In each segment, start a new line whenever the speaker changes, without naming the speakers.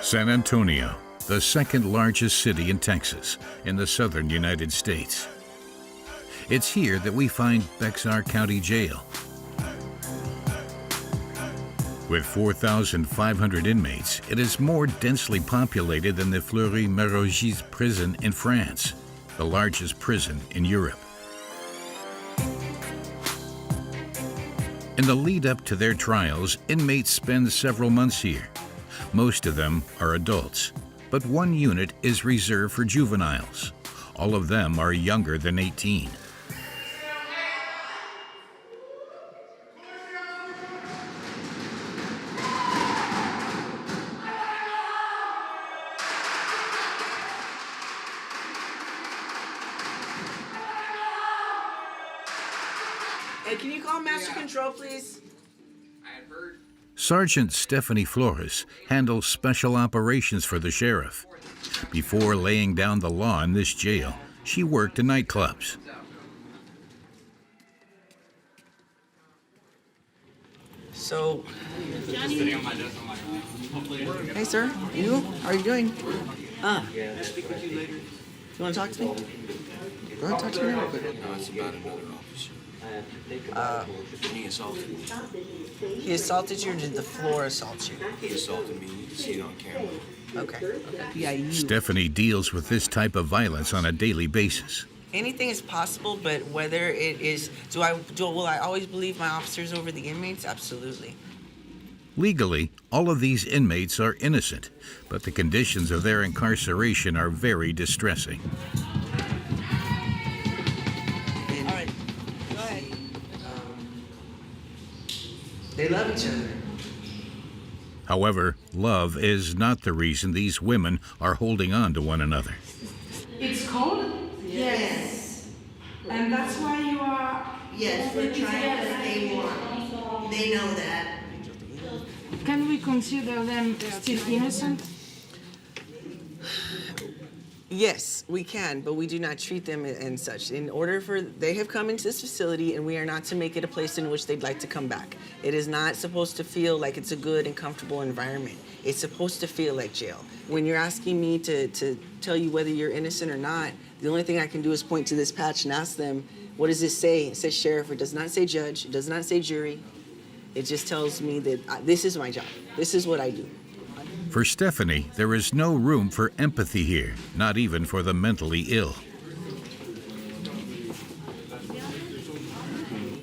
San Antonio, the second largest city in Texas, in the southern United States. It's here that we find Bexar County Jail. With 4,500 inmates, it is more densely populated than the Fleury-Mérogis prison in France, the largest prison in Europe. In the lead up to their trials, inmates spend several months here. Most of them are adults, but one unit is reserved for juveniles. All of them are younger than 18.
Hey, can you call Master Control, please?
Sergeant Stephanie Flores handles special operations for the sheriff. Before laying down the law in this jail, she worked in nightclubs.
So, hey sir, how are you doing? You want to talk to me? Go ahead, talk to me real quick.
No, it's about another officer. He assaulted me.
He assaulted you, or did the floor assault you?
He assaulted me. You can see it on camera.
Okay. Yeah,
Stephanie deals with this type of violence on a daily basis.
Anything is possible, but whether it is, will I always believe my officers over the inmates? Absolutely.
Legally, all of these inmates are innocent, but the conditions of their incarceration are very distressing.
All right, go ahead. They love each other.
However, love is not the reason these women are holding on to one another.
It's cold?
Yes.
And that's why you are...
Yes, we're trying to stay warm. They know that.
Can we consider them still innocent?
Yes, we can, but we do not treat them and such. They have come into this facility, and we are not to make it a place in which they'd like to come back. It is not supposed to feel like it's a good and comfortable environment. It's supposed to feel like jail. When you're asking me to tell you whether you're innocent or not, the only thing I can do is point to this patch and ask them, what does this say? It says sheriff. It does not say judge. It does not say jury. It just tells me that this is my job. This is what I do.
For Stephanie, there is no room for empathy here, not even for the mentally ill.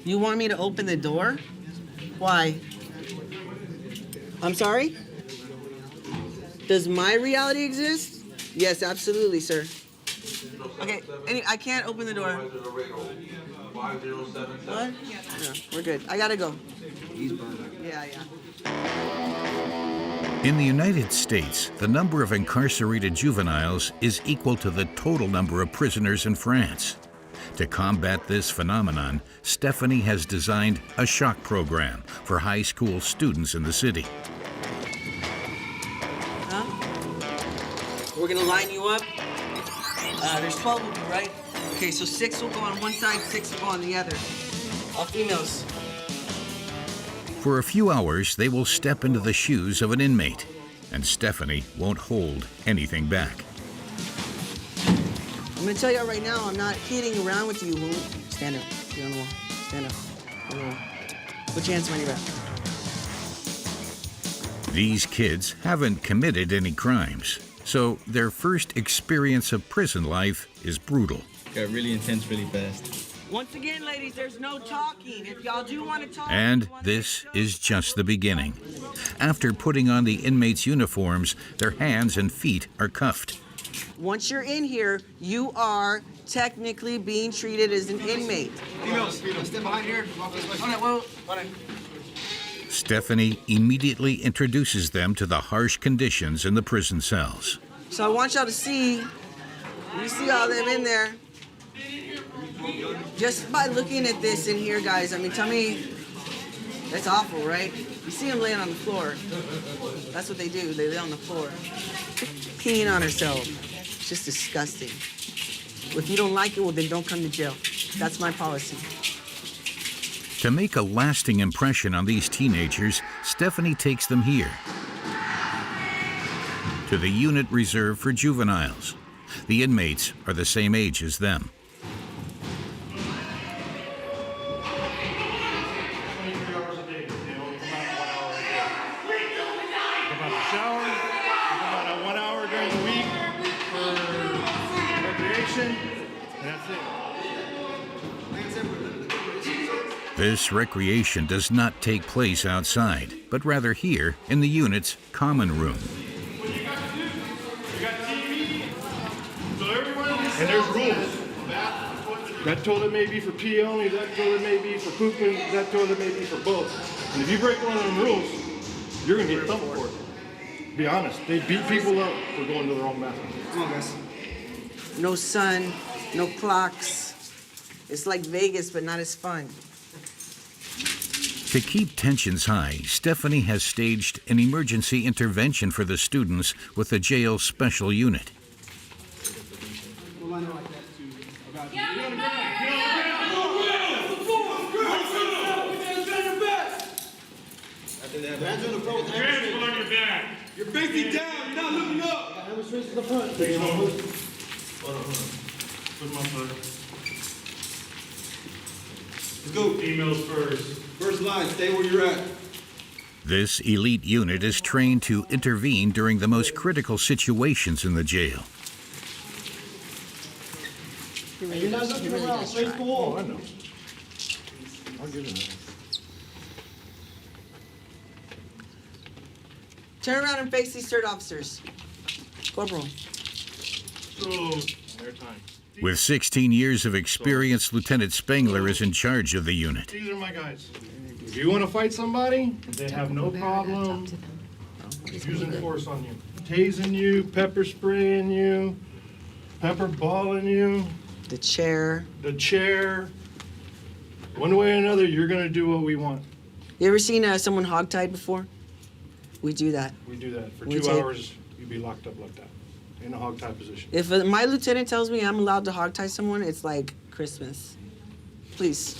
You want me to open the door? Why? I'm sorry? Does my reality exist? Yes, absolutely, sir. Okay, I can't open the door. What? No, we're good. I gotta go. Yeah.
In the United States, the number of incarcerated juveniles is equal to the total number of prisoners in France. To combat this phenomenon, Stephanie has designed a shock program for high school students in the city.
Huh? We're gonna line you up. There's 12 of you, right? Okay, so 6 will go on one side, 6 will go on the other. All females.
For a few hours, they will step into the shoes of an inmate, and Stephanie won't hold anything back.
I'm gonna tell you right now, I'm not kidding around with you. Stand up. Get on the wall. Stand up. On the wall. Put your hands behind your back.
These kids haven't committed any crimes, so their first experience of prison life is brutal.
Got really intense really fast.
Once again, ladies, there's no talking. If y'all do want to talk...
And this is just the beginning. After putting on the inmates' uniforms, their hands and feet are cuffed.
Once you're in here, you are technically being treated as an inmate.
Females, stand behind here.
Stephanie immediately introduces them to the harsh conditions in the prison cells.
So I want y'all to see, you see all them in there. Just by looking at this in here, guys, I mean, tell me, that's awful, right? You see them laying on the floor. That's what they do, they lay on the floor. Peeing on herself. It's just disgusting. If you don't like it, well, then don't come to jail. That's my policy.
To make a lasting impression on these teenagers, Stephanie takes them here. to the unit reserved for juveniles. The inmates are the same age as them.
Shower, about a 1 hour during the week for recreation, and that's it.
This recreation does not take place outside, but rather here in the unit's common room.
You got TV, so everyone, and there's rules. That toilet may be for pee only, that toilet may be for pooping, that toilet may be for both. And if you break one of them rules, you're gonna get thumped for it. Be honest, they beat people up for going to the wrong bathroom. Come on, guys.
No sun, no clocks. It's like Vegas, but not as fun.
To keep tensions high, Stephanie has staged an emergency intervention for the students with the jail's special unit.
Hands on the front. Hands on your back. You're facing down. You're not looking up. Hands straight to the front. Take it on. Hold on. Put them up, let's go. Females first. First line. Stay where you're at.
This elite unit is trained to intervene during the most critical situations in the jail.
You're not looking around. Face the wall.
Oh, I know. I'll give it that.
Turn around and face these third officers. Corporal.
With 16 years of experience, Lieutenant Spengler is in charge of the unit.
These are my guys. If you want to fight somebody, they have no problem using force on you. Tasing you, pepper spraying you, pepper balling you.
The chair.
The chair. One way or another, you're going to do what we want.
You ever seen someone hogtied before? We do that.
We do that. For
We
2
take-
hours, you'd be locked up like that, in a hog-tie position.
If my lieutenant tells me I'm allowed to hogtie someone, it's like Christmas. Please.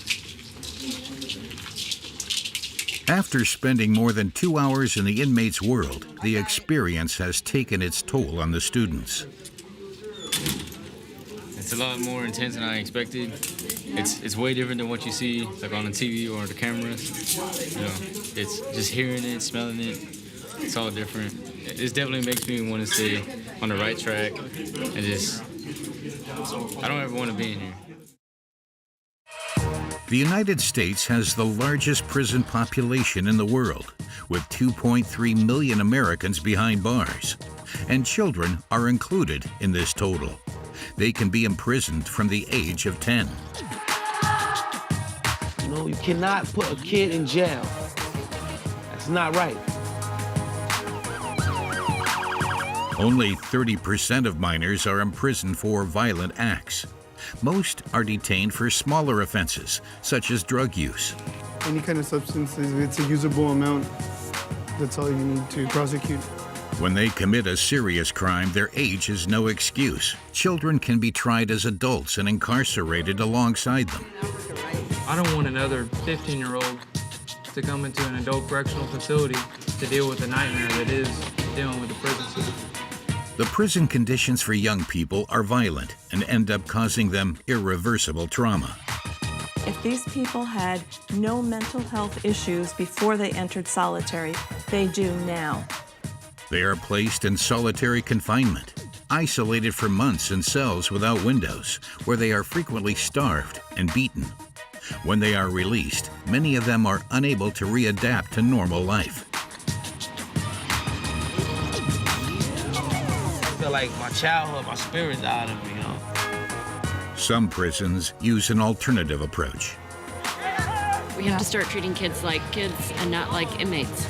After spending more than 2 hours in the inmate's world, the experience has taken its toll on the students.
It's a lot more intense than I expected. It's way different than what you see like on the TV or the cameras. You know, it's just hearing it, smelling it. It's all different. It definitely makes me want to stay on the right track and just, I don't ever want to be in here.
The United States has the largest prison population in the world, with 2.3 million Americans behind bars. And children are included in this total. They can be imprisoned from the age of 10.
No, you cannot put a kid in jail. That's not right.
Only 30% of minors are imprisoned for violent acts. Most are detained for smaller offenses, such as drug use.
Any kind of substance, it's a usable amount. That's all you need to prosecute.
When they commit a serious crime, their age is no excuse. Children can be tried as adults and incarcerated alongside them.
I don't want another 15-year-old to come into an adult correctional facility to deal with the nightmare that is dealing with the prison system.
The prison conditions for young people are violent and end up causing them irreversible trauma.
If these people had no mental health issues before they entered solitary, they do now.
They are placed in solitary confinement, isolated for months in cells without windows, where they are frequently starved and beaten. When they are released, many of them are unable to readapt to normal life.
I feel like my childhood, my spirit died of me, you know.
Some prisons use an alternative approach.
We have to start treating kids like kids and not like inmates.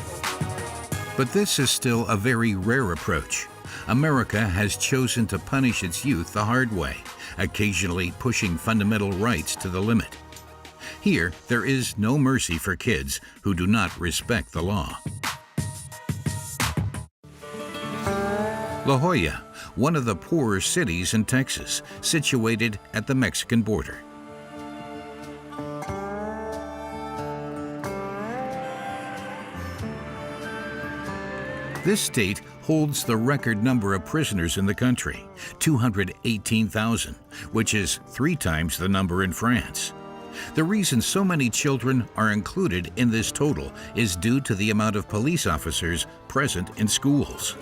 But this is still a very rare approach. America has chosen to punish its youth the hard way, occasionally pushing fundamental rights to the limit. Here, there is no mercy for kids who do not respect the law. La Jolla, one of the poorer cities in Texas, situated at the Mexican border. This state holds the record number of prisoners in the country, 218,000, which is 3 times the number in France. The reason so many children are included in this total is due to the amount of police officers present in schools.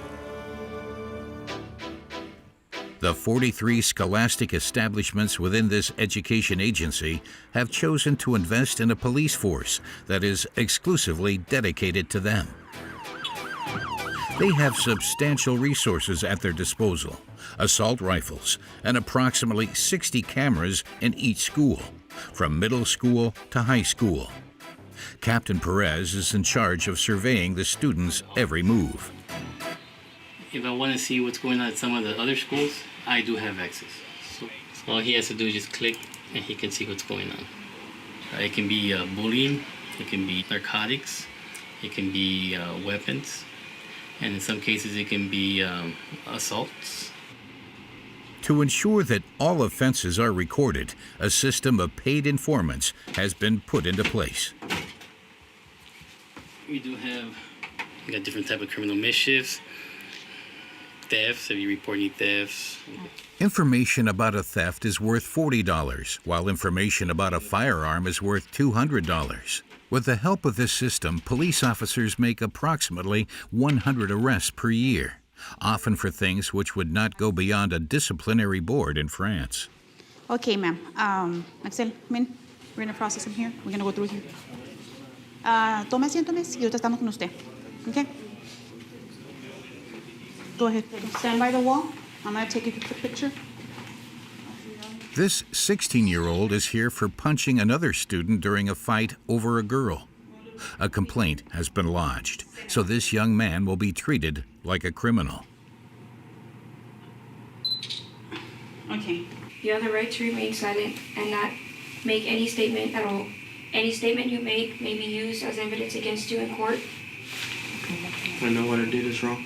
The 43 scholastic establishments within this education agency have chosen to invest in a police force that is exclusively dedicated to them. They have substantial resources at their disposal, assault rifles, and approximately 60 cameras in each school, from middle school to high school. Captain Perez is in charge of surveying the students' every move.
If I want to see what's going on at some of the other schools, I do have access. So all he has to do is just click and he can see what's going on. It can be bullying, it can be narcotics, it can be weapons, and in some cases it can be assaults.
To ensure that all offenses are recorded, a system of paid informants has been put into place.
We got different type of criminal mischiefs, thefts, if you report any thefts.
Information about a theft is worth $40, while information about a firearm is worth $200. With the help of this system, police officers make approximately 100 arrests per year, often for things which would not go beyond a disciplinary board in France.
Okay, ma'am. Axel, Min, we're going to process him here. We're going to go through here. Tome asiento, miss, y ahorita estamos con usted. Okay? Go ahead. Stand by the wall. I'm going to take a quick picture.
This 16-year-old is here for punching another student during a fight over a girl. A complaint has been lodged, so this young man will be treated like a criminal.
Okay.
You have the right to remain silent and not make any statement at all. Any statement you make may be used as evidence against you in court.
I know what I did is wrong.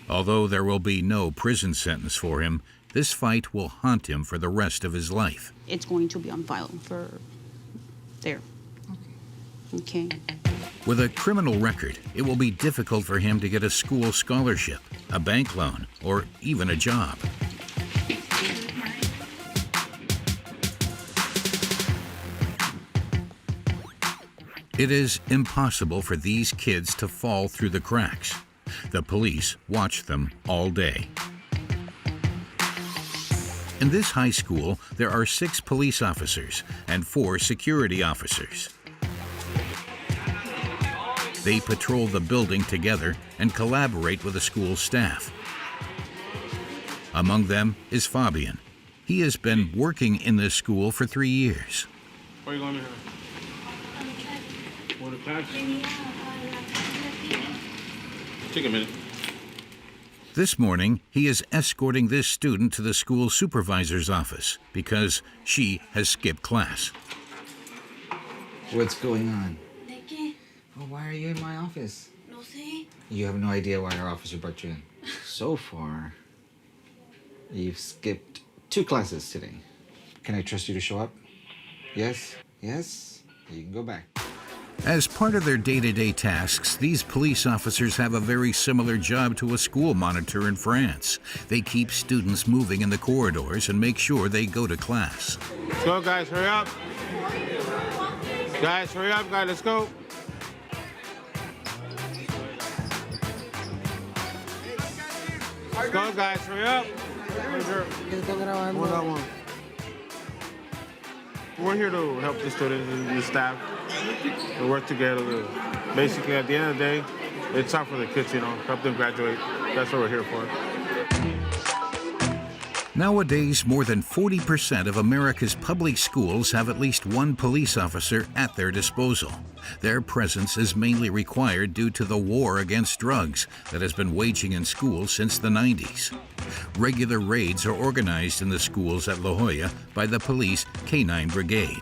Although there will be no prison sentence for him, this fight will haunt him for the rest of his life.
It's going to be on file for there. Okay.
With a criminal record, it will be difficult for him to get a school scholarship, a bank loan, or even a job. It is impossible for these kids to fall through the cracks. The police watch them all day. In this high school, there are 6 police officers and 4 security officers. They patrol the building together and collaborate with the school staff. Among them is Fabian. He has been working in this school for 3 years.
Where are you going to here? Want to class? Take a minute.
This morning, he is escorting this student to the school supervisor's office because she has skipped class.
What's going on? Well, why are you in my office?
No sé.
You have no idea why our officer brought you in. So far, you've skipped 2 classes today. Can I trust you to show up? Yes? Yes? You can go back.
As part of their day-to-day tasks, these police officers have a very similar job to a school monitor in France. They keep students moving in the corridors and make sure they go to class.
Let's go, guys, hurry up. Guys, hurry up, guys, let's go. Let's go, guys, hurry up. One-on-one. We're here to help the students and the staff to work together. Basically, at the end of the day, it's tough for the kids, help them graduate. That's what we're here for.
Nowadays, more than 40% of America's public schools have at least one police officer at their disposal. Their presence is mainly required due to the war against drugs that has been waging in schools since the 90s. Regular raids are organized in the schools at La Jolla by the police Canine Brigade.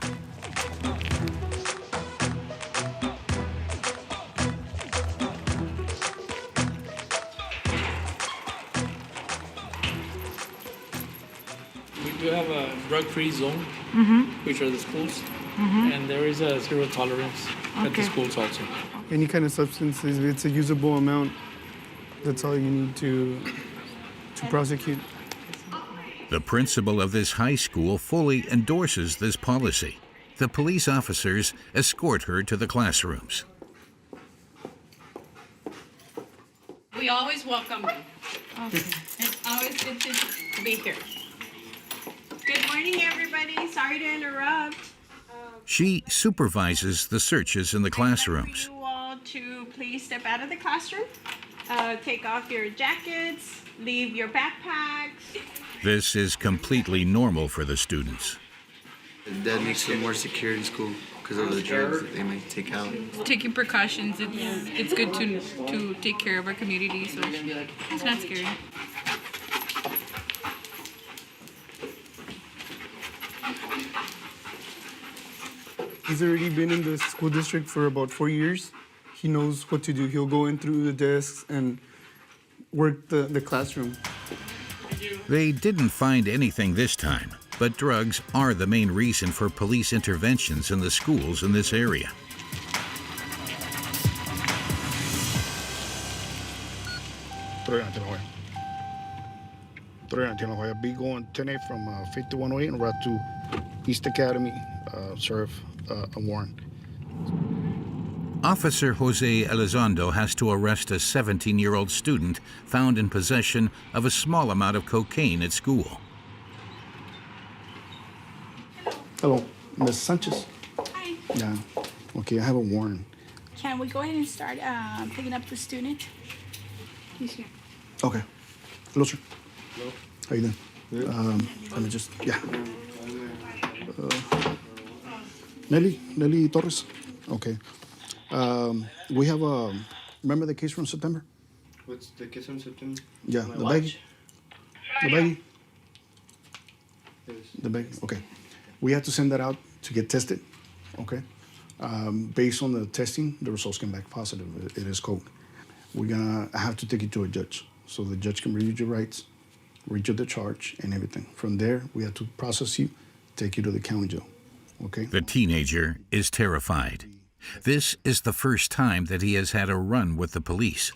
We have a drug-free zone, which are the schools, and there is a zero tolerance at the schools also.
Any kind of substance, it's a usable amount That's all you need to prosecute.
The principal of this high school fully endorses this policy. The police officers escort her to the classrooms.
We always welcome you. Okay. It's always good to be here. Good morning, everybody. Sorry to interrupt.
She supervises the searches in the classrooms.
You all to please step out of the classroom. Take off your jackets. Leave your backpacks.
This is completely normal for the students.
That makes it more secure in school because of the drugs that they might take out.
Taking precautions, it's good to take care of our community, so it's not scary.
He's already been in the school district for about 4 years. He knows what to do. He'll go in through the desks and work the classroom.
They didn't find anything this time, but drugs are the main reason for police interventions in the schools in this area.
I'll be going today from 5108 and route to East Academy, serve a warrant.
Officer Jose Elizondo has to arrest a 17-year-old student found in possession of a small amount of cocaine at school.
Hello, Ms. Sanchez.
Hi.
Yeah. Okay, I have a warrant.
Can we go ahead and start picking up the student? He's here.
Okay. Hello, sir.
Hello.
How you doing? Let me just, yeah. Nelly Torres. Okay. We have remember the case from September?
What's the case from September?
Yeah, the baggie. The baggie. The baggie. Okay. We have to send that out to get tested. Okay. Based on the testing, the results came back positive. It is coke. We're gonna have to take it to a judge, so the judge can review your rights, read you the charge, and everything. From there, we have to process you, take you to the county jail. Okay.
The teenager is terrified. This is the first time that he has had a run with the police.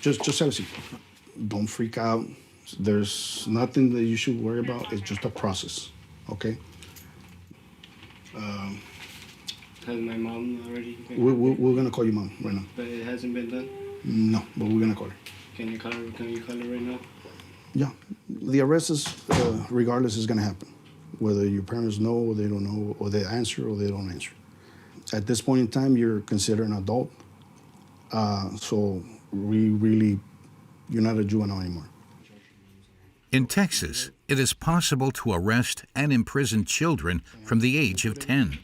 Just have a seat. Don't freak out. There's nothing that you should worry about. It's just a process, okay?
Has my mom already?
We're gonna call your mom right now.
But it hasn't been done?
No, but we're gonna call her.
Can you call her right now?
Yeah. The arrest is, regardless, is gonna happen. Whether your parents know or they don't know, or they answer or they don't answer. At this point in time, you're considered an adult. So you're not a juvenile anymore.
In Texas, it is possible to arrest and imprison children from the age of 10.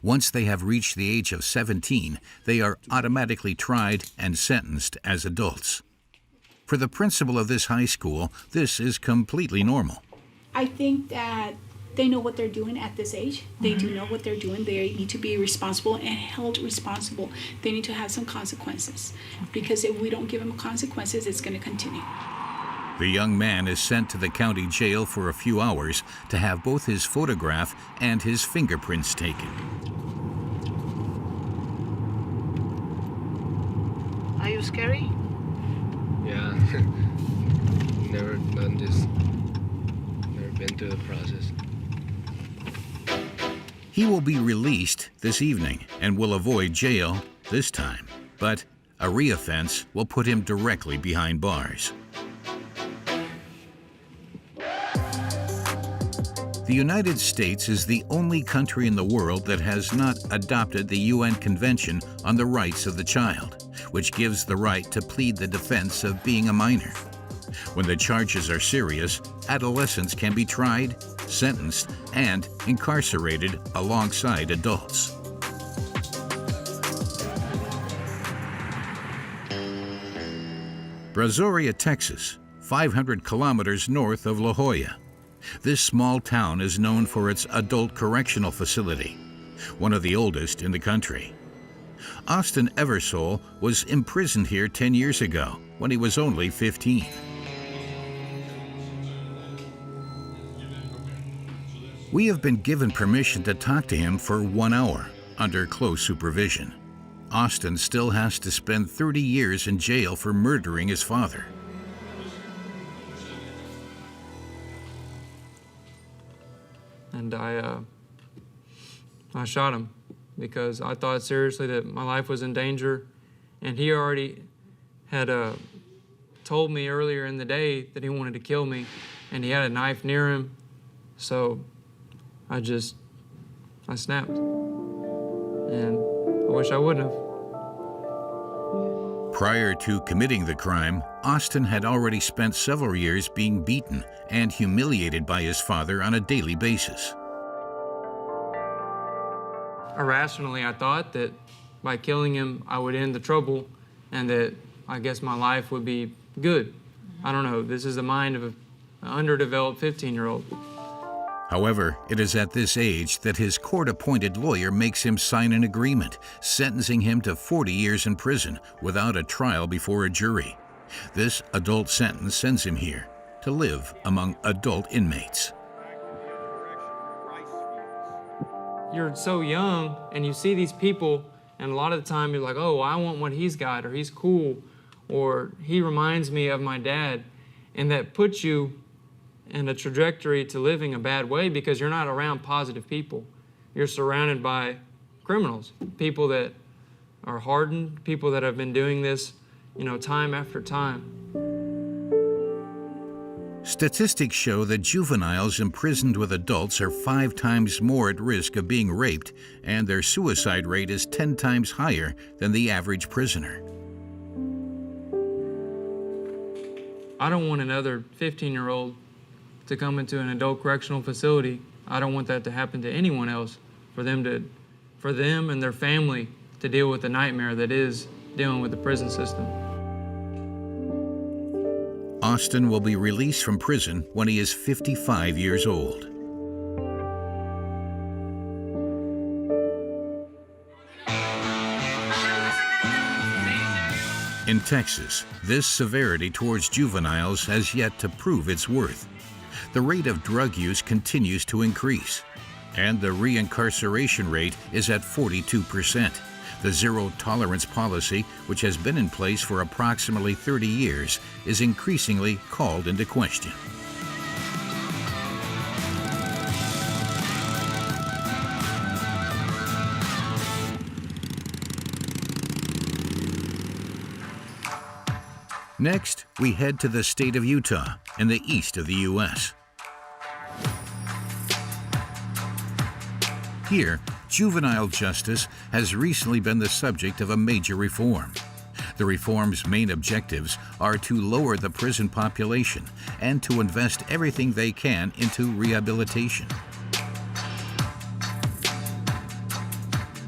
Once they have reached the age of 17, they are automatically tried and sentenced as adults. For the principal of this high school, this is completely normal.
I think that they know what they're doing at this age. They do know what they're doing. They need to be responsible and held responsible. They need to have some consequences, because if we don't give them consequences, it's going to continue.
The young man is sent to the county jail for a few hours to have both his photograph and his fingerprints taken.
Are you scary?
Yeah. Never done this. Never been through the process.
He will be released this evening and will avoid jail this time, but a reoffense will put him directly behind bars. The United States is the only country in the world that has not adopted the UN Convention on the Rights of the Child, which gives the right to plead the defense of being a minor. When the charges are serious, adolescents can be tried, sentenced, and incarcerated alongside adults. Brazoria, Texas, 500 kilometers north of La Jolla. This small town is known for its adult correctional facility, one of the oldest in the country. Austin Eversole was imprisoned here 10 years ago when he was only 15. We have been given permission to talk to him for 1 hour under close supervision. Austin still has to spend 30 years in jail for murdering his father.
And I shot him because I thought seriously that my life was in danger, and he already had told me earlier in the day that he wanted to kill me, and he had a knife near him, so I snapped, and I wish I wouldn't have.
Prior to committing the crime, Austin had already spent several years being beaten and humiliated by his father on a daily basis.
Irrationally, I thought that by killing him, I would end the trouble and that I guess my life would be good. I don't know. This is the mind of an underdeveloped 15-year-old.
However, it is at this age that his court-appointed lawyer makes him sign an agreement, sentencing him to 40 years in prison without a trial before a jury. This adult sentence sends him here to live among adult inmates.
You're so young and you see these people, and a lot of the time you're like, oh, I want what he's got, or he's cool, or he reminds me of my dad, and that puts you in a trajectory to living a bad way because you're not around positive people. You're surrounded by criminals, people that are hardened, people that have been doing this, time after time.
Statistics show that juveniles imprisoned with adults are 5 times more at risk of being raped, and their suicide rate is 10 times higher than the average prisoner.
I don't want another 15-year-old to come into an adult correctional facility. I don't want that to happen to anyone else, for them and their family to deal with the nightmare that is dealing with the prison system.
Austin will be released from prison when he is 55 years old. In Texas, this severity towards juveniles has yet to prove its worth. The rate of drug use continues to increase, and the reincarceration rate is at 42%. The zero-tolerance policy, which has been in place for approximately 30 years, is increasingly called into question. Next, we head to the state of Utah in the east of the U.S. Here, juvenile justice has recently been the subject of a major reform. The reform's main objectives are to lower the prison population and to invest everything they can into rehabilitation.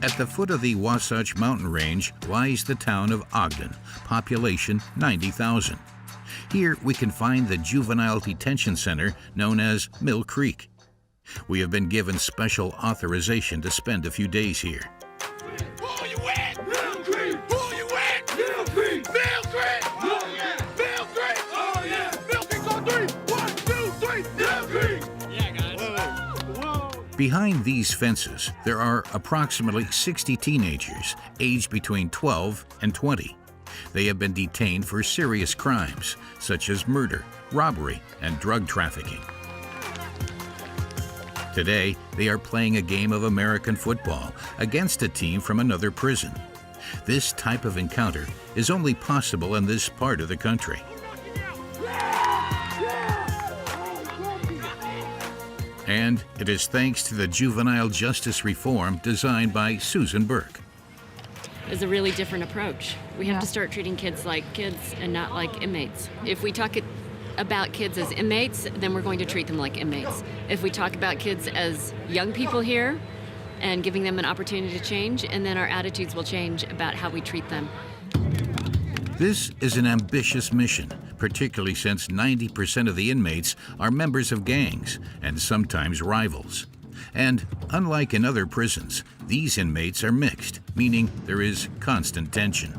At the foot of the Wasatch Mountain Range lies the town of Ogden, population 90,000. Here we can find the juvenile detention center known as Mill Creek. We have been given special authorization to spend a few days here. Behind these fences, there are approximately 60 teenagers aged between 12 and 20. They have been detained for serious crimes, such as murder, robbery, and drug trafficking. Today, they are playing a game of American football against a team from another prison. This type of encounter is only possible in this part of the country. And it is thanks to the juvenile justice reform designed by Susan Burke.
It's a really different approach. We have to start treating kids like kids and not like inmates. If we talk about kids as inmates, then we're going to treat them like inmates. If we talk about kids as young people here and giving them an opportunity to change, and then our attitudes will change about how we treat them.
This is an ambitious mission, particularly since 90% of the inmates are members of gangs and sometimes rivals. And unlike in other prisons, these inmates are mixed, meaning there is constant tension.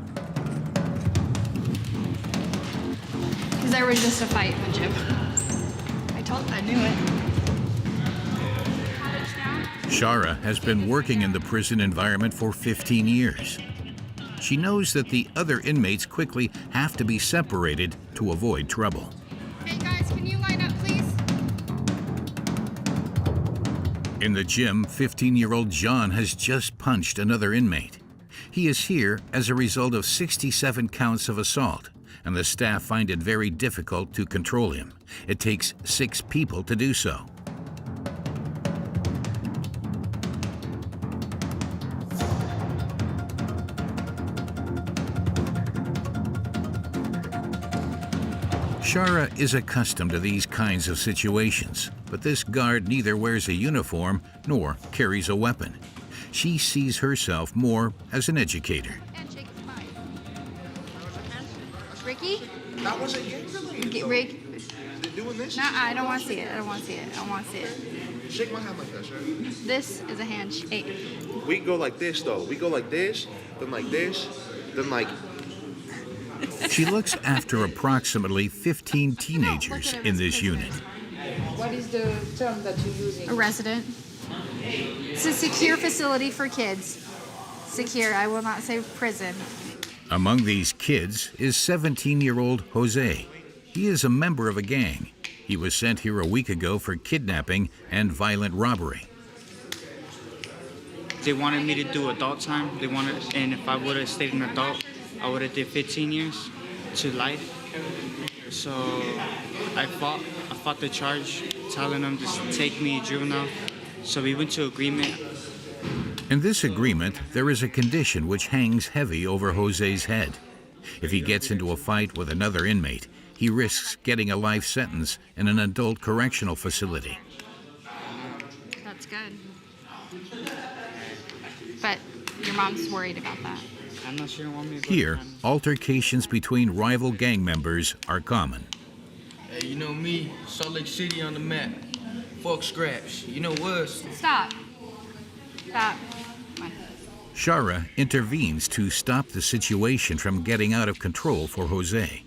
Because there was just a fight in the gym. I knew it.
Shara has been working in the prison environment for 15 years. She knows that the other inmates quickly have to be separated to avoid trouble.
Hey guys, can you line up, please?
In the gym, 15-year-old John has just punched another inmate. He is here as a result of 67 counts of assault, and the staff find it very difficult to control him. It takes 6 people to do so. Shara is accustomed to these kinds of situations, but this guard neither wears a uniform nor carries a weapon. She sees herself more as an educator.
Ricky?
That wasn't gang related.
Rick?
They're doing this?
Nah, I don't want to see it. I don't want to see it. I don't want to see it.
Shake my hand like that, sir.
This is a handshake.
We go like this, though. We go like this, then like
She looks after approximately 15 teenagers in this unit.
What is the term that you're using?
A resident. It's a secure facility for kids. Secure. I will not say prison.
Among these kids is 17-year-old Jose. He is a member of a gang. He was sent here a week ago for kidnapping and violent robbery.
They wanted me to do adult time. And if I would have stayed an adult, I would have did 15 years to life. So I fought the charge, telling them to take me juvenile. So we went to agreement.
In this agreement, there is a condition which hangs heavy over Jose's head. If he gets into a fight with another inmate, he risks getting a life sentence in an adult correctional facility.
That's good. But your mom's worried about that.
I'm not sure you want me to.
Here, altercations between rival gang members are common.
Hey, you know me, Salt Lake City on the map. Fuck scraps. You know worse.
Stop. Stop.
Shara intervenes to stop the situation from getting out of control for Jose.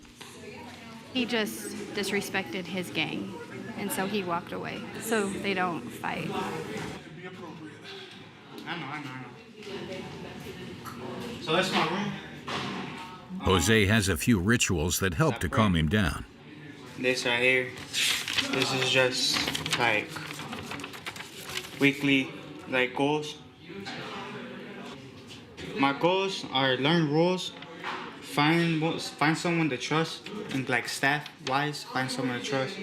He just disrespected his gang, and so he walked away, so they don't fight.
I know. So that's my room.
Jose has a few rituals that help to calm him down.
This right here, this is just like weekly goals. My goals are learn rules, find someone to trust, and staff-wise, find someone to trust,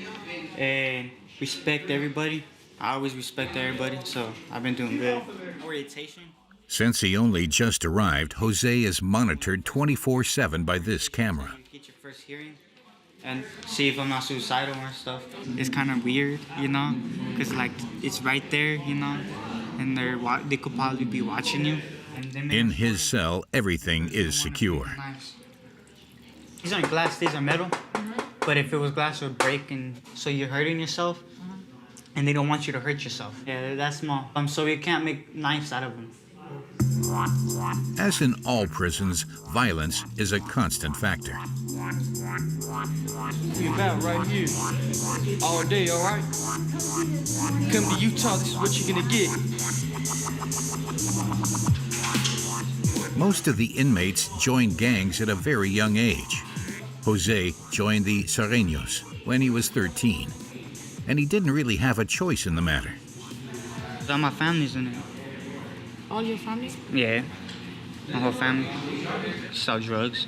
and respect everybody. I always respect everybody, so I've been doing good. Orientation.
Since he only just arrived, Jose is monitored 24/7 by this camera.
Get your first hearing and see if I'm not suicidal or stuff. It's kind of weird, because it's right there, and they could probably be watching you.
In his cell, everything is secure.
These aren't glass, these are metal. But if it was glass, it would break, and so you're hurting yourself, and they don't want you to hurt yourself. Yeah, that's small. So you can't make knives out of them.
As in all prisons, violence is a constant factor.
We about right here. All day, all right? Come to Utah, this is what you're gonna get.
Most of the inmates join gangs at a very young age. Jose joined the Sureños when he was 13, and he didn't really have a choice in the matter.
All my family's in it.
All your family?
Yeah, my whole family. Sell drugs,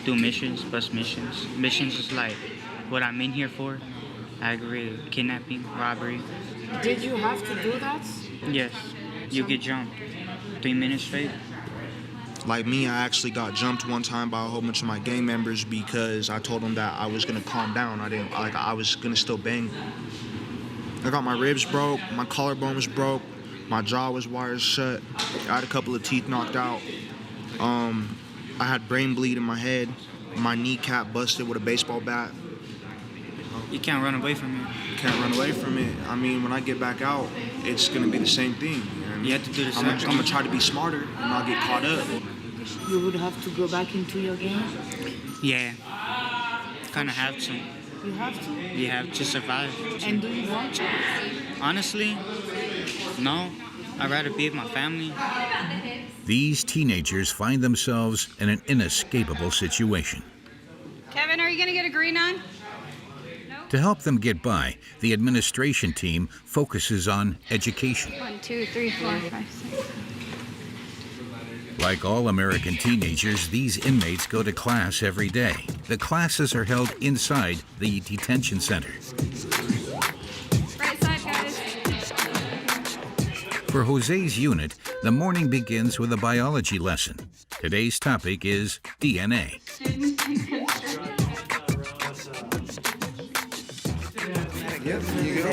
do missions, bus missions. Missions is what I'm in here for. Aggravated kidnapping, robbery.
Did you have to do that?
Yes, you get jumped 3 minutes straight.
Like me, I actually got jumped one time by a whole bunch of my gang members because I told them that I was gonna calm down. I was gonna still bang. I got my ribs broke, my collarbone was broke, my jaw was wired shut. I had a couple of teeth knocked out. I had brain bleed in my head. My kneecap busted with a baseball bat.
You can't run away from it.
You can't run away from it. I mean, when I get back out, it's gonna be the same thing. You know what I mean?
You have to do the same.
I'm gonna try to be smarter and not get caught up.
You would have to go back into your game?
Yeah, kind of have to.
You have to?
You have to survive.
And do you want to?
Honestly, no. I'd rather be with my family.
These teenagers find themselves in an inescapable situation.
Kevin, are you going to get a green on?
To help them get by, the administration team focuses on education.
1, 2, 3, 4, 5, 6.
Like all American teenagers, these inmates go to class every day. The classes are held inside the detention center.
Right side, guys.
For Jose's unit, the morning begins with a biology lesson. Today's topic is DNA.
Yep, here you go.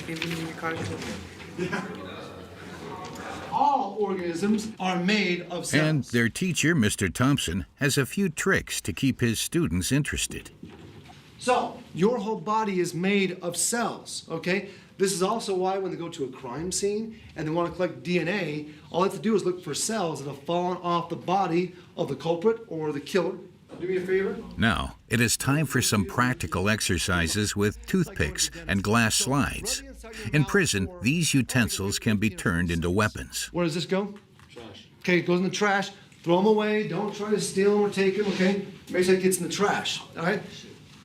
Give me your card.
All organisms are made of cells.
And their teacher, Mr. Thompson, has a few tricks to keep his students interested.
So, your whole body is made of cells, okay? This is also why when they go to a crime scene and they want to collect DNA, all they have to do is look for cells that have fallen off the body of the culprit or the killer. Do me a favor.
Now, it is time for some practical exercises with toothpicks and glass slides. In prison, these utensils can be turned into weapons.
Where does this go? Trash. Okay, it goes in the trash. Throw them away. Don't try to steal them or take them, okay? Make sure it gets in the trash, all right?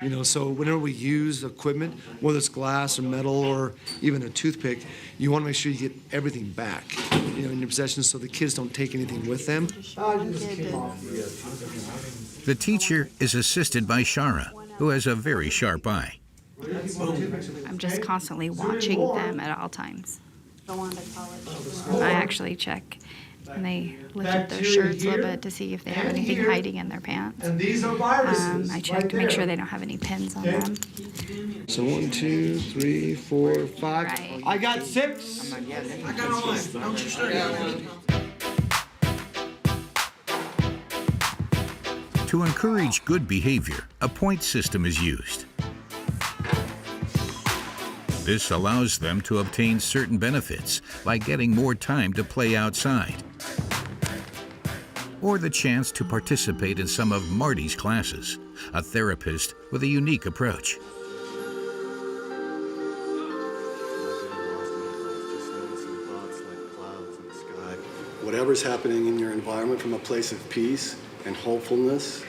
You know, so whenever we use equipment, whether it's glass or metal or even a toothpick, you want to make sure you get everything back, you know, in your possession so the kids don't take anything with them.
The teacher is assisted by Shara, who has a very sharp eye.
I'm just constantly watching them at all times. I actually check, and they lift up their shirts a little bit to see if they have anything hiding in their pants.
And these are viruses.
I check to make sure they don't have any pins on them.
So 1, 2, 3, 4, 5.
Right.
I got 6. I got all mine. Don't you start.
To encourage good behavior, a point system is used. This allows them to obtain certain benefits, like getting more time to play outside, or the chance to participate in some of Marty's classes, a therapist with a unique approach.
Whatever's happening in your environment from a place of peace and hopefulness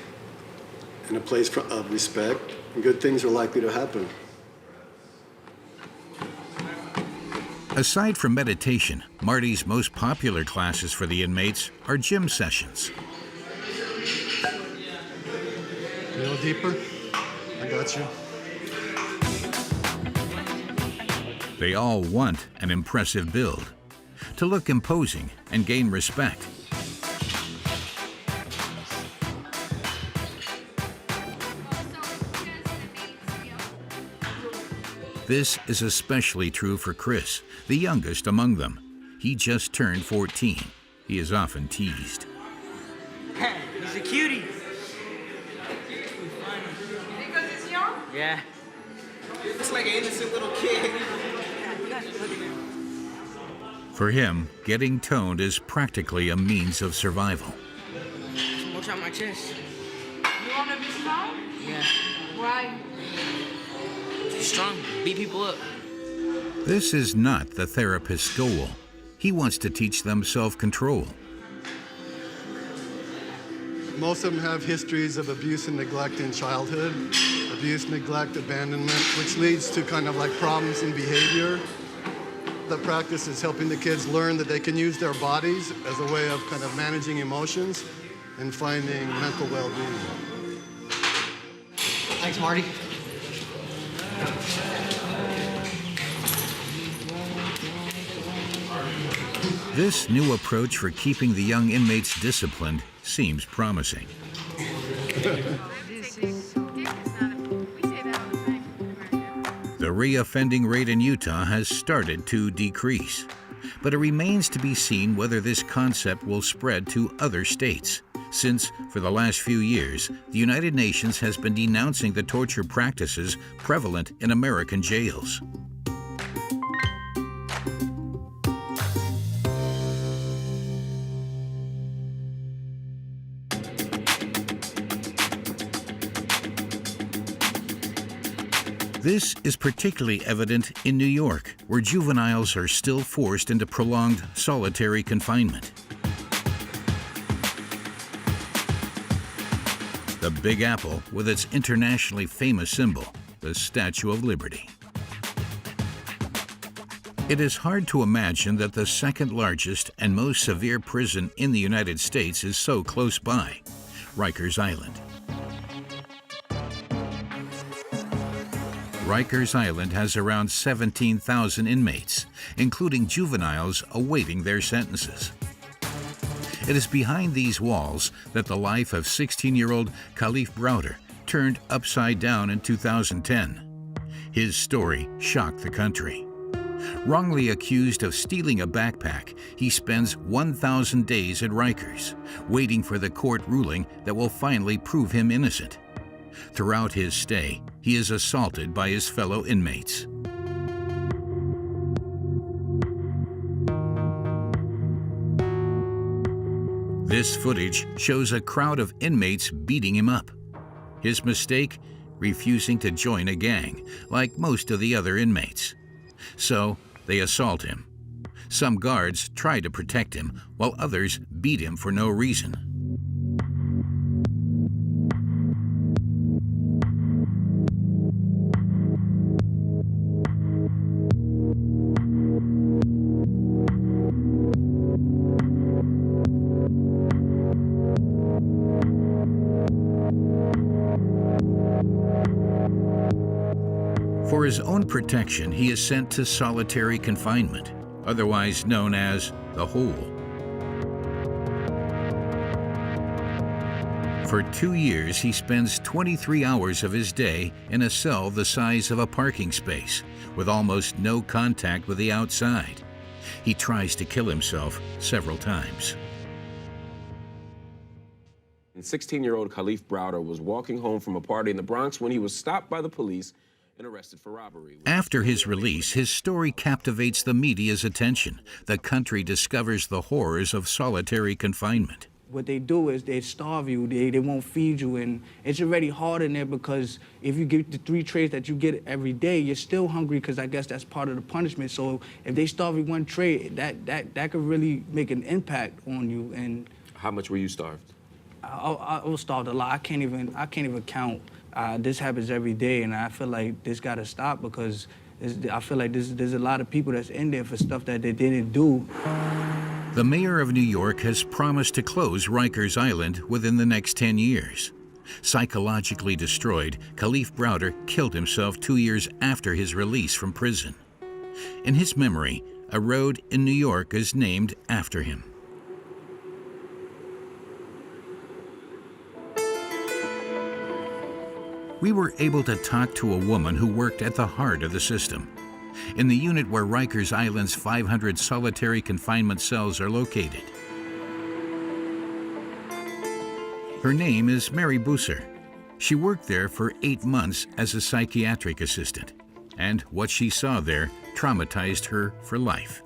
and a place of respect, good things are likely to happen.
Aside from meditation, Marty's most popular classes for the inmates are gym sessions.
A little deeper. I got you.
They all want an impressive build, to look imposing and gain respect. This is especially true for Chris, the youngest among them. He just turned 14. He is often teased.
Hey, he's a cutie.
Because it's young?
Yeah. It's like an innocent little kid.
For him, getting toned is practically a means of survival.
Watch out my chest.
You want to be strong?
Yeah.
Why?
Strong. Beat people up.
This is not the therapist's goal. He wants to teach them self-control.
Most of them have histories of abuse and neglect in childhood. Abuse, neglect, abandonment, which leads to kind of like problems in behavior. The practice is helping the kids learn that they can use their bodies as a way of kind of managing emotions and finding mental well-being.
Thanks, Marty.
This new approach for keeping the young inmates disciplined seems promising. The reoffending rate in Utah has started to decrease, but it remains to be seen whether this concept will spread to other states, since for the last few years, the United Nations has been denouncing the torture practices prevalent in American jails. This is particularly evident in New York, where juveniles are still forced into prolonged solitary confinement. the Big Apple with its internationally famous symbol, the Statue of Liberty. It is hard to imagine that the second largest and most severe prison in the United States is so close by, Rikers Island. Rikers Island has around 17,000 inmates, including juveniles awaiting their sentences. It is behind these walls that the life of 16-year-old Khalif Browder turned upside down in 2010. His story shocked the country. Wrongly accused of stealing a backpack, he spends 1,000 days at Rikers, waiting for the court ruling that will finally prove him innocent. Throughout his stay, he is assaulted by his fellow inmates. This footage shows a crowd of inmates beating him up. His mistake? Refusing to join a gang, like most of the other inmates. So, they assault him. Some guards try to protect him, while others beat him for no reason. For his own protection, he is sent to solitary confinement, otherwise known as the hole. For 2 years, he spends 23 hours of his day in a cell the size of a parking space, with almost no contact with the outside. He tries to kill himself several times.
16-year-old Khalif Browder was walking home from a party in the Bronx when he was stopped by the police and arrested for robbery.
After his release, his story captivates the media's attention. The country discovers the horrors of solitary confinement.
What they do is they starve you, they won't feed you, and it's already hard in there because if you get the 3 trays that you get every day, you're still hungry because I guess that's part of the punishment. So if they starve you 1 tray, that could really make an impact on you. And
how much were you starved?
I was starved a lot. I can't even count. This happens every day, and I feel like this got to stop because I feel like there's a lot of people that's in there for stuff that they didn't do.
The mayor of New York has promised to close Rikers Island within the next 10 years. Psychologically destroyed, Khalif Browder killed himself 2 years after his release from prison. In his memory, a road in New York is named after him. We were able to talk to a woman who worked at the heart of the system, in the unit where Rikers Island's 500 solitary confinement cells are located. Her name is Mary Busser. She worked there for 8 months as a psychiatric assistant, and what she saw there traumatized her for life.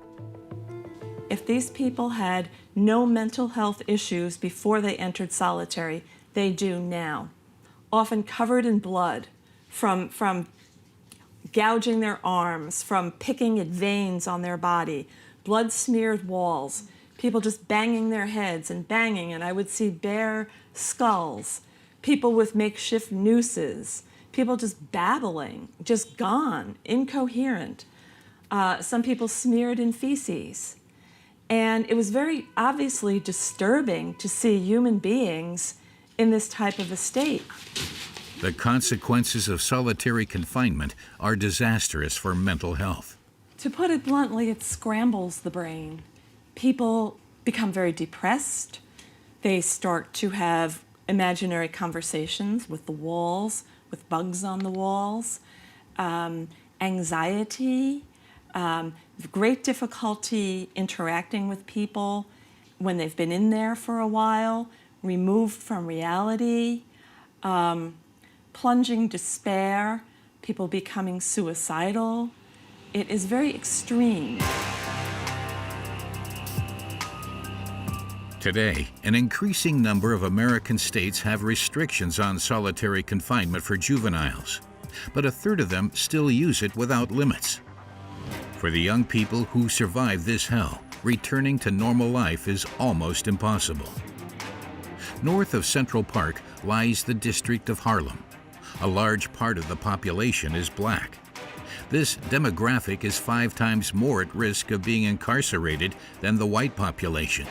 If these people had no mental health issues before they entered solitary, they do now. Often covered in blood from gouging their arms, from picking at veins on their body, blood-smeared walls, people just banging their heads and banging, and I would see bare skulls, people with makeshift nooses, people just babbling, just gone, incoherent, some people smeared in feces. And it was very obviously disturbing to see human beings in this type of a state.
The consequences of solitary confinement are disastrous for mental health.
To put it bluntly, it scrambles the brain. People become very depressed. They start to have imaginary conversations with the walls, with bugs on the walls, anxiety, great difficulty interacting with people when they've been in there for a while, removed from reality, plunging despair, people becoming suicidal. It is very extreme.
Today, an increasing number of American states have restrictions on solitary confinement for juveniles, but a third of them still use it without limits. For the young people who survive this hell, returning to normal life is almost impossible. North of Central Park, lies the district of Harlem. A large part of the population is black. This demographic is 5 times more at risk of being incarcerated than the white population.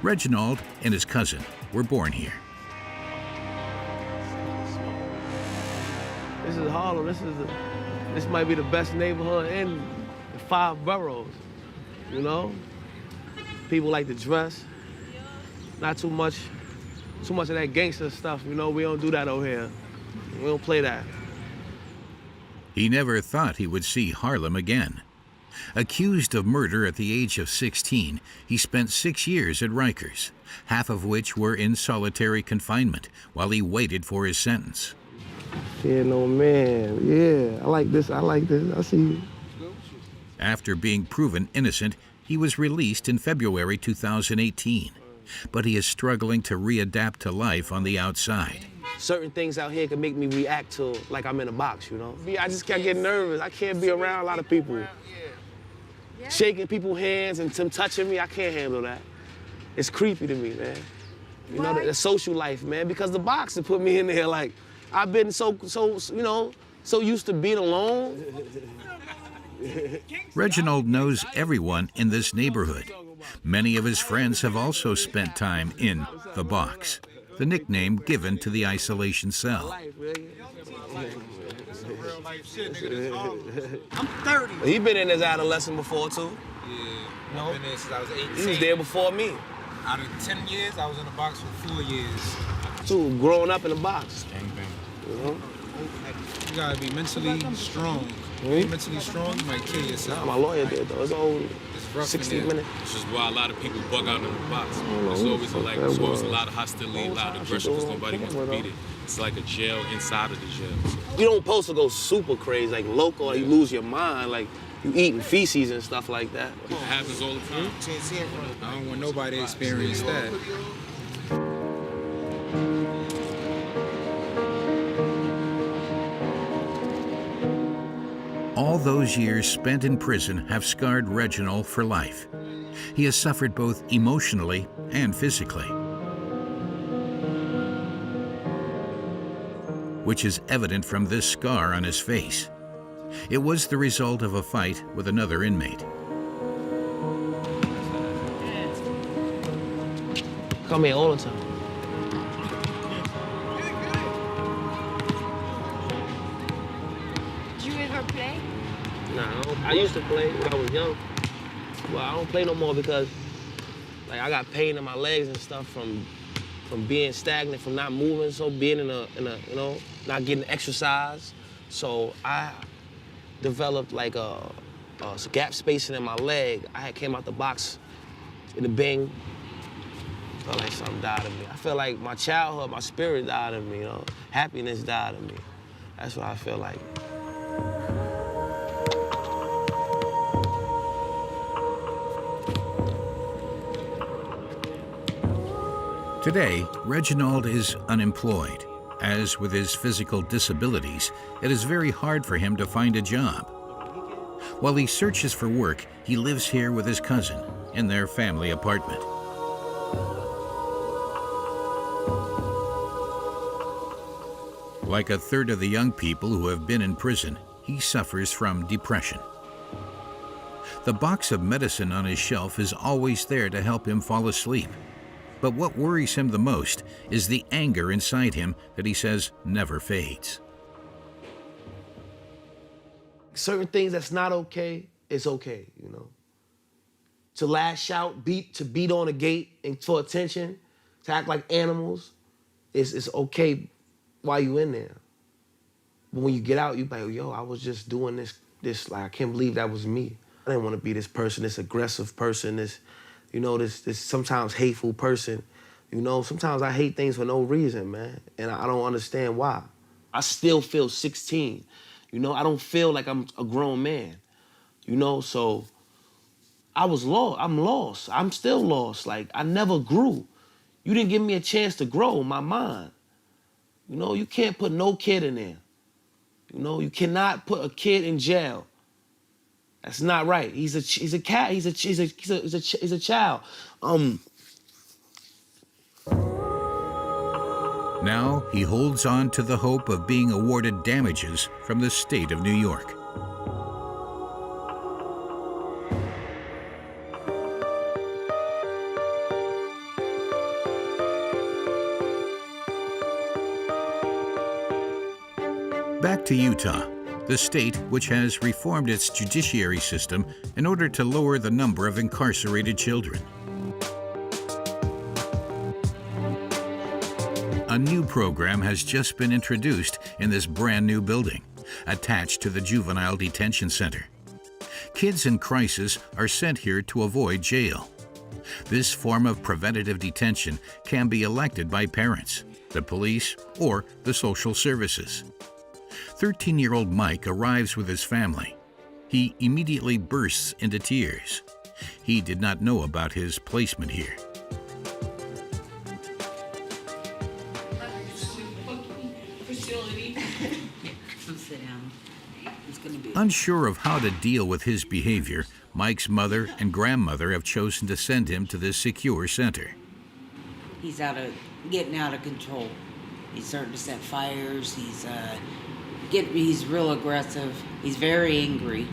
Reginald and his cousin were born here.
This is Harlem. This might be the best neighborhood in the 5 boroughs. You know, people like to dress. Not too much of that gangster stuff. You know, we don't do that over here. We don't play that.
He never thought he would see Harlem again. Accused of murder at the age of 16, he spent 6 years at Rikers, half of which were in solitary confinement while he waited for his sentence.
Yeah, no man. Yeah, I like this. I see you.
After being proven innocent, he was released in February 2018, but he is struggling to readapt to life on the outside.
Certain things out here can make me react to like I'm in a box, you know? I just can't get nervous. I can't be around a lot of people. Shaking people's hands and them touching me, I can't handle that. It's creepy to me, man. You know, the social life, man, because the box that put me in there, like, I've been so used to being alone.
Reginald knows everyone in this neighborhood. Many of his friends have also spent time in the box, the nickname given to the isolation cell.
I'm 30. He been in his adolescent before, too.
Yeah, I've been there since I was 18.
He was there before me.
Out of 10 years, I was in the box for 4 years.
Too, growing up in the box. You know?
You gotta be mentally strong. If you're mentally strong, you might kill yourself.
My lawyer did, though. It's only
rough
60
in there.
minutes.
Which is why a lot of people bug out in the box. There's always a lot of hostility, a lot of aggression because nobody wants to beat it. It's like a jail inside of the jail.
You don't supposed to go super crazy, like local, or you lose your mind, like you eating feces and stuff like that.
It happens all the time. I don't want nobody to experience that.
All those years spent in prison have scarred Reginald for life. He has suffered both emotionally and physically, which is evident from this scar on his face. It was the result of a fight with another inmate.
Come here all the time.
Did you ever play?
Nah, I used to play when I was young. Well, I don't play no more because, like, I got pain in my legs and stuff from being stagnant, from not moving, so being in a you know, not getting exercise. So I developed like a gap spacing in my leg. I had came out the box in the bang. Felt like something died of me. I feel like my childhood, my spirit died of me, you know. Happiness died of me. That's what I feel like.
Today, Reginald is unemployed. As with his physical disabilities, it is very hard for him to find a job. While he searches for work, he lives here with his cousin in their family apartment. Like a third of the young people who have been in prison, he suffers from depression. The box of medicine on his shelf is always there to help him fall asleep. But what worries him the most is the anger inside him that he says never fades.
Certain things that's not okay, it's okay, you know. To lash out, to beat on a gate and for attention, to act like animals, it's okay while you in there. But when you get out, you like, yo, I was just doing this, like, I can't believe that was me. I didn't want to be this person, this aggressive person, this, you know, this sometimes hateful person. You know, sometimes I hate things for no reason, man, and I don't understand why. I still feel 16. You know, I don't feel like I'm a grown man. You know, so I was lost. I'm lost. I'm still lost. Like, I never grew. You didn't give me a chance to grow my mind. You know, you can't put no kid in there. You know, you cannot put a kid in jail That's not right. He's a cat. He's a child.
Now he holds on to the hope of being awarded damages from the state of New York. Back to Utah, the state which has reformed its judiciary system in order to lower the number of incarcerated children. A new program has just been introduced in this brand new building, attached to the Juvenile Detention Center. Kids in crisis are sent here to avoid jail. This form of preventative detention can be elected by parents, the police, or the social services. 13-year-old Mike arrives with his family. He immediately bursts into tears. He did not know about his placement here. Unsure of how to deal with his behavior, Mike's mother and grandmother have chosen to send him to this secure center.
He's getting out of control. He's starting to set fires. He's real aggressive. He's very angry.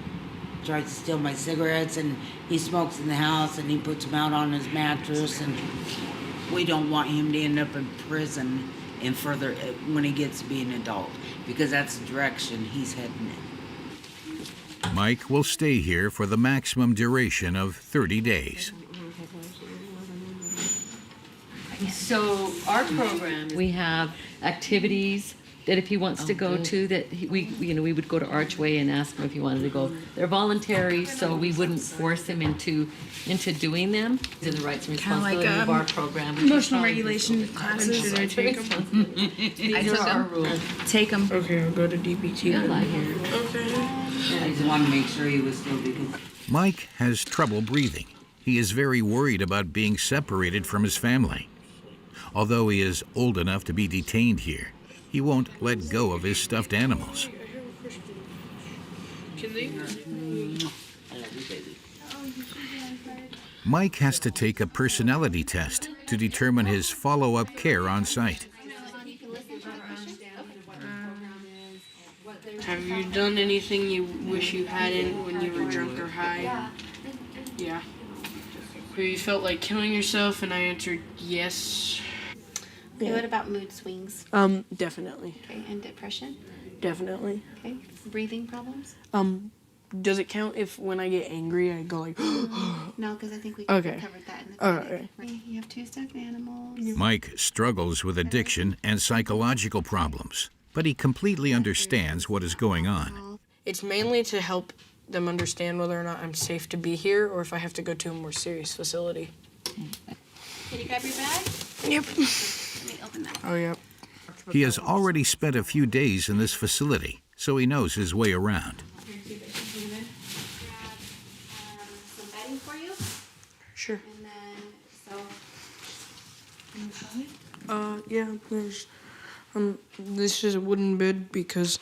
Tries to steal my cigarettes, and he smokes in the house, and he puts them out on his mattress, and we don't want him to end up in prison and further when he gets to be an adult, because that's the direction he's heading in.
Mike will stay here for the maximum duration of 30 days.
So our program, we have activities that if he wants to go to, that we would go to Archway and ask him if he wanted to go. They're voluntary, so we wouldn't force him into doing them. These are the rights and responsibilities of our program.
Emotional regulation classes. Should I take them?
These are our rules.
Take them.
Okay, I'll go to DPT.
I just wanted to make sure he was still because.
Mike has trouble breathing. He is very worried about being separated from his family. Although he is old enough to be detained here, he won't let go of his stuffed animals. Mike has to take a personality test to determine his follow-up care on site.
Have you done anything you wish you hadn't when you were drunk or high? Yeah. Have you felt like killing yourself? And I answered yes.
Okay, what about mood swings?
Definitely.
Okay, and depression?
Definitely.
Okay, breathing problems?
Does it count if when I get angry I go like
No, because I think we
Okay.
covered that in the
Okay.
beginning. You have 2 stuffed animals.
Mike struggles with addiction and psychological problems, but he completely understands what is going on.
It's mainly to help them understand whether or not I'm safe to be here or if I have to go to a more serious facility.
Can you grab your bag?
Yep.
Let me open that.
Oh, yep.
He has already spent a few days in this facility, so he knows his way around.
Some bedding for you?
Sure.
And then,
Yeah, there's, this is a wooden bed because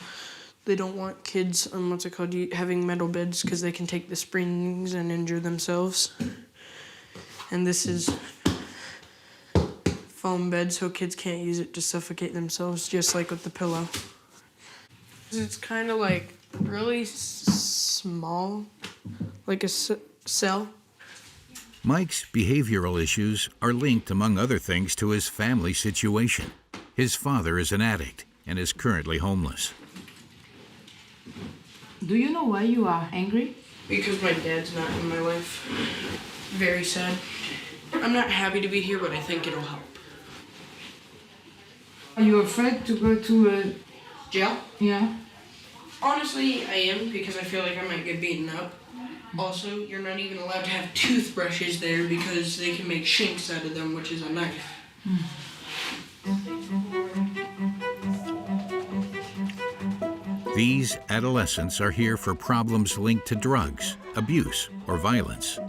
they don't want kids, having metal beds because they can take the springs and injure themselves. And this is foam bed so kids can't use it to suffocate themselves, just like with the pillow. It's kind of like really small, like a cell.
Mike's behavioral issues are linked, among other things, to his family situation. His father is an addict and is currently homeless.
Do you know why you are angry?
Because my dad's not in my life. Very sad. I'm not happy to be here, but I think it'll help.
Are you afraid to go to
jail?
Yeah.
Honestly, I am because I feel like I might get beaten up. Also, you're not even allowed to have toothbrushes there because they can make shanks out of them, which is a knife.
These adolescents are here for problems linked to drugs, abuse, or violence.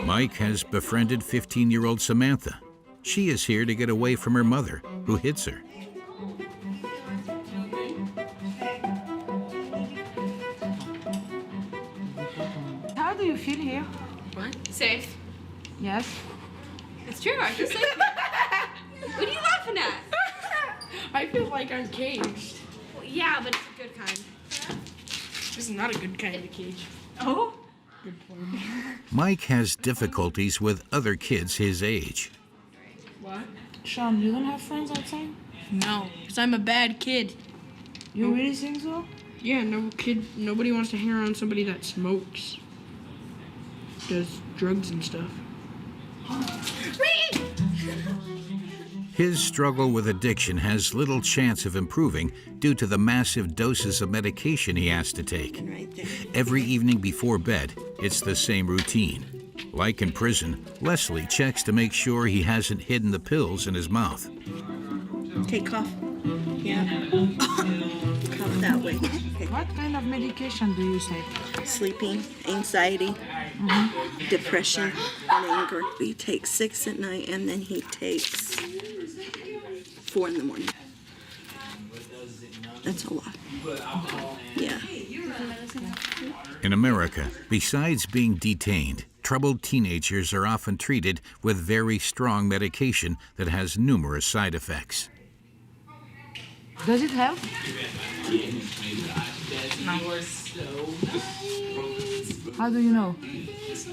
Mike has befriended 15-year-old Samantha. She is here to get away from her mother, who hits her.
do you feel here?
What? Safe.
Yes.
It's true. I feel safe. What are you laughing at?
I feel like I'm caged.
Well, yeah, but it's a good kind.
This is not a good kind of cage.
Oh?
Good point.
Mike has difficulties with other kids his age.
What?
Sean, you don't have friends outside?
No, because I'm a bad kid.
You really think so?
Yeah, nobody wants to hang around somebody that smokes. Does drugs and stuff.
His struggle with addiction has little chance of improving due to the massive doses of medication he has to take. Every evening before bed, it's the same routine. Like in prison, Leslie checks to make sure he hasn't hidden the pills in his mouth.
Okay, cough. Yeah. Cough that way. Okay.
What kind of medication do you take?
Sleeping, anxiety, depression, and anger. He takes 6 at night, and then he takes 4 in the morning. That's a lot. Yeah.
In America, besides being detained, troubled teenagers are often treated with very strong medication that has numerous side effects.
Does it help? How do you know?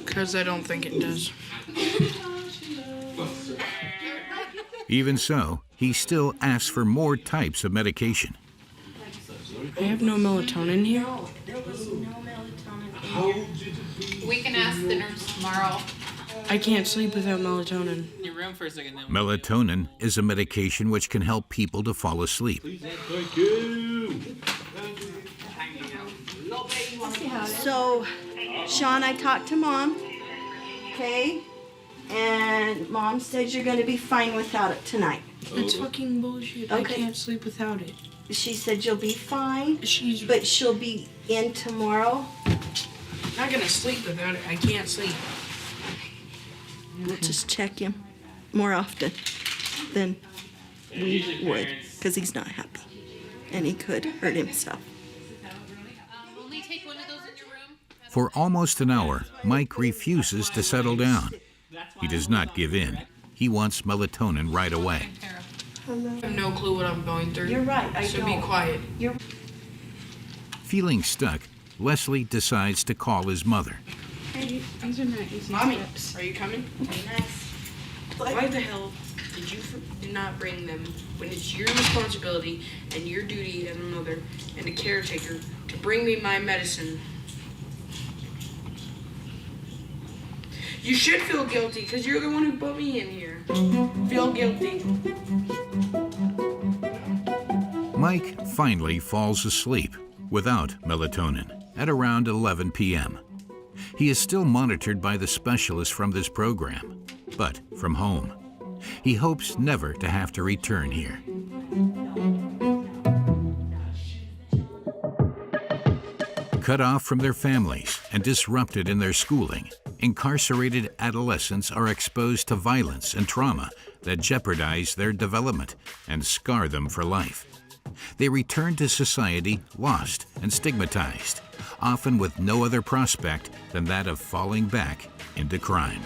Because I don't think it does.
Even so, he still asks for more types of medication.
I have no melatonin here.
We can ask the nurse tomorrow.
I can't sleep without melatonin.
Your room for a second.
Melatonin is a medication which can help people to fall asleep.
So, Sean, I talked to Mom, okay? And Mom says you're going to be fine without it tonight.
That's fucking bullshit.
Okay.
I can't sleep without it.
She said you'll be fine, but she'll be in tomorrow.
I'm not gonna sleep without it. I can't sleep.
We'll just check him more often than we would, because he's not happy, and he could hurt himself.
Only take one of those in your room.
For almost an hour, Mike refuses to settle down. He does not give in. He wants melatonin right away.
I have no clue what I'm going through.
You're right, I
So
don't.
be quiet.
Feeling stuck, Leslie decides to call his mother.
Hey, these are nice. Mommy, are you coming? Why the hell did you not bring them when it's your responsibility and your duty as a mother and a caretaker to bring me my medicine? You should feel guilty because you're the one who put me in here. Feel guilty.
Mike finally falls asleep without melatonin at around 11 p.m. He is still monitored by the specialist from this program, but from home. He hopes never to have to return here. Cut off from their families and disrupted in their schooling, incarcerated adolescents are exposed to violence and trauma that jeopardize their development and scar them for life. They return to society lost and stigmatized, often with no other prospect than that of falling back into crime.